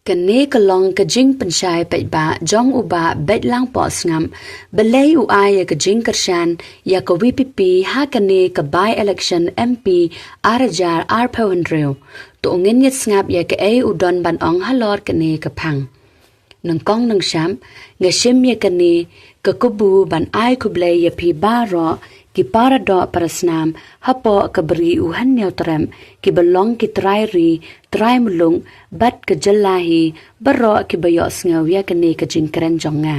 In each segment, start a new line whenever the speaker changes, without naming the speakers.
Kane kalong kajing pensyai petba jong uba bet lang pos ngam belai uai kajing kyrshan ya ka V.P.P ha kane ka by election MP arajar arpawandreu to ngin yet ngap ya ka udon ban ong halor kane ka pang nang kong nang sham nga shim ya kane ka kubu ban ai kublai ya pi baro ki para do parasnam hapo kabri uhan neutrem ki belong ki trai mulung bat ke jelahi baro ki bayos ngaw ya kane ka jingkren jonga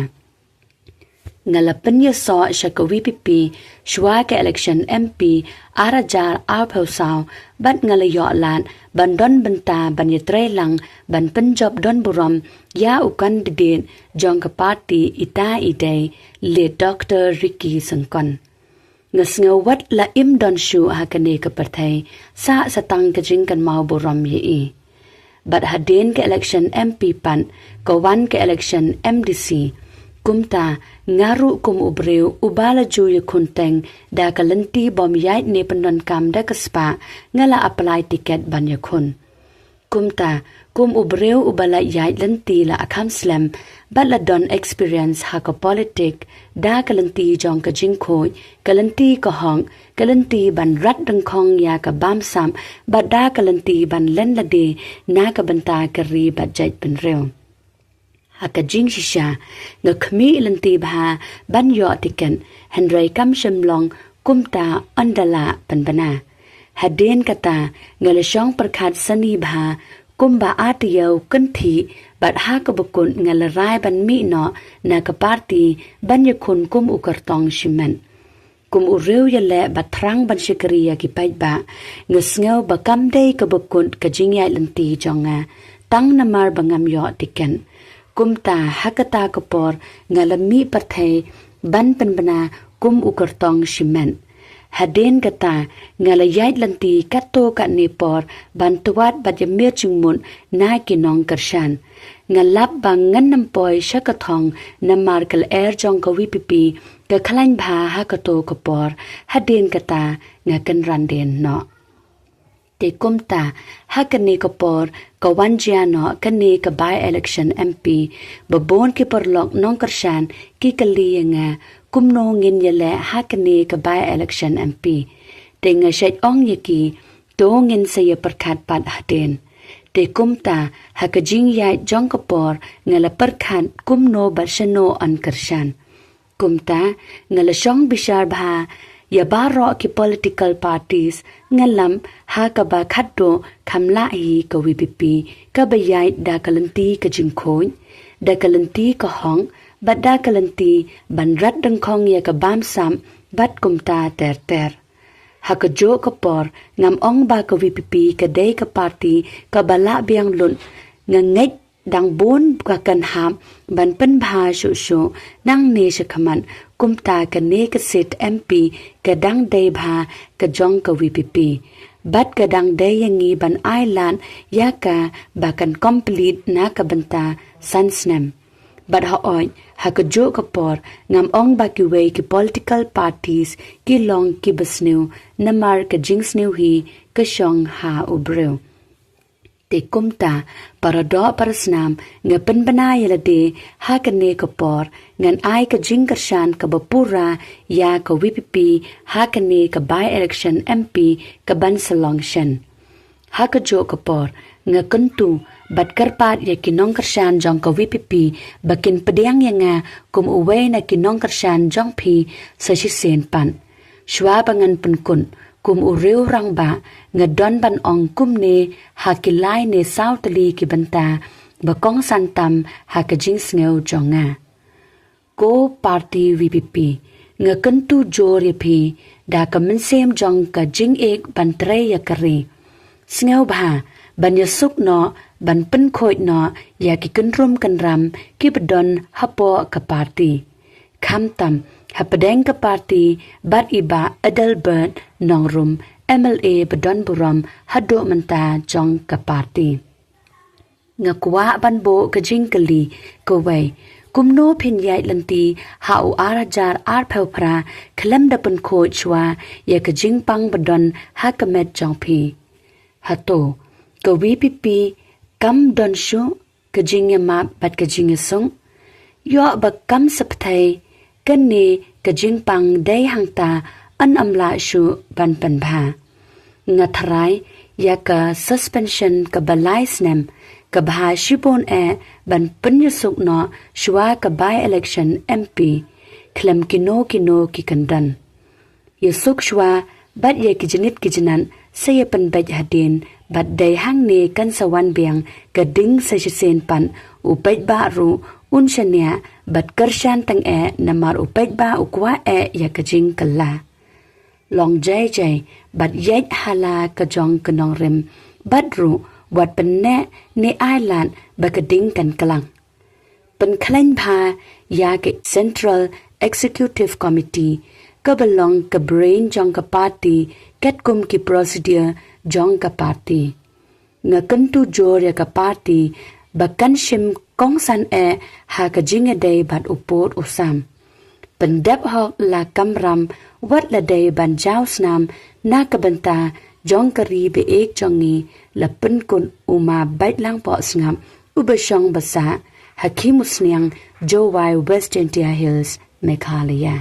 ngalapan ya so sya ka V.P.P shwa ka election MP arajar arpausaw bat ngalayo lan ban don benta ban yatray lang ban penjob don buram ya ukan didin jong ka party ita iday le Dr. Ricky Sangkon ngasngawat la im don shu ha kane ka partai sa satang ka jingkan mau buram ye but hadin ka election MP pan kawan ka election M.D.C kumta ngaru kum ubreu ubala juye kunteng da kalenti bom yait ne pendon kam da kaspa ngala apply ticket ban yakun kumta kum ubreu ubala yait lenti la akam slam bat la don experience ha ka politik da kalenti jong ka jingkhoi kalenti ka hong kalenti ban rat dang khong ya ka bam sam bat da kalenti ban len la de na ka banta ka ri bat jait pen reu haka jing shisha nga khmi lanti bha ban yo tiken hynrei kam shimlong kumta andala panbana hadin kata ngalashong perkhat sani bha kumba atiyo kanthi bat ha ka bukun ngalarai ban mi no na ka party ban yakun kum ukartong shimen kum ureu yale batrang ban shikriya ki paitba ngasngau bakam dei ka bukun ka jingya lanti jonga tang namar bangam yo tiken kumta hakata kapor ngalami parthai ban penbana kum ukartong shimen hadin kata ngalayait lanti kato ka nepor bantuat bajamir chungmun na kinong kyrshan ngalap bang nganampoy shakathong namar kal air jong ka V.P.P ka khalain bha hakato kapor hadin kata ngakan randen no te kumta hakane kapor kawan jiano kane ka by election MP babon ki perlok nong kyrshan ki kalianga kumno ngin yele hakane ka by election MP te nga shet ong yaki to ngin saya perkhat pat haden te kumta hakajing yai jong kapor ngala perkhat kumno barsano an kyrshan kumta ngala shong bishar bha ya baro ki political parties ngalam ha ka ba khatdo khamla hi ka V.P.P ka bayai da kalanti ka jingkhoi da kalanti ka hong bat da kalanti ban rat dang khong ya ka bam sam bat kumta ter ha ka jo ka por ngam ong ba ka V.P.P ka dei ka party ka bala biang lun ngangait dang bon ka kan ham ban pen bha shu nang ne shakhaman kumta ka ne ka sit MP ka dang dei bha ka jong ka V.P.P bat ka dang dei yangi ban island ya ka ba kan complete na ka banta sansnem bat ha oi ha ka jo ka por ngam ong ba ki way ki political parties ki long ki basnew namar ka jingsnew hi ka shong ha ubreu te kumta para do parasnam nga penbana yalade ha kane kapor ngan ai ka jing kyrshan ka pura ya ka V.P.P ha kane ka by election MP ka ban salongshan ha ka jo kapor nga kuntu bat karpat ya kinong kyrshan jong ka V.P.P bakin pediang ya nga kum uwe na kinong kyrshan jong pi sa shisen pan shwa bangan penkun kum ureu rang ba nga don ban ong kum ne hakilai ne sautali ki banta bakong santam hakajing sngew jonga ko party V.P.P nga kentu jor pi da ka mensem jong ka jing ek ban tre ya kare sngew ba ban yasuk no ban pen khoi no ya ki kunrum kan ram ki bedon hapo ka party khamtam hapadeng ka party bat iba adalbert nongrum MLA bedon buram hado menta jong ka party nga kwa banbo ka jingkali ko wei kumno phin yai lanti hau arajar arphra khlem da pun kho chwa ya ka jingpang bedon hakamet jong phi hato ka V.P.P kam don shu kajing map bat kajing song yo bakam sapthai kan ni kajing pang dai hang ta an amla shu ban pan bha ngathrai ya ka suspension ka balai snem ka bha shipon ban punya suk no shwa ka by election MP klem kino ki kandan yesuk shwa bat ye kijinit kijinan saya pan baj hadin bat dai hang ni kan sawan biang ka ding sa sen pan upaj ba ru un shania bat kyrshan tang namar upaj ba ukwa ya kajing kala long jai bat yet hala ka jong kanong rim bat ru wat pen ne island ba ka ding kan kalang pen khlain bha ya ke Central Executive Committee ka belong ka brain jong ka party ket kum ki procedure jong ka party nga kantu jor ya ka party ba kan shim kong san ha ka jing day bat upot usam pendep hok la kamram wat la day ban jaw snam na ka banta jong kari be ek jongi la pen kun uma bait lang po sngam ubashong basa hakimusniang Jowai West India Hills Meghalaya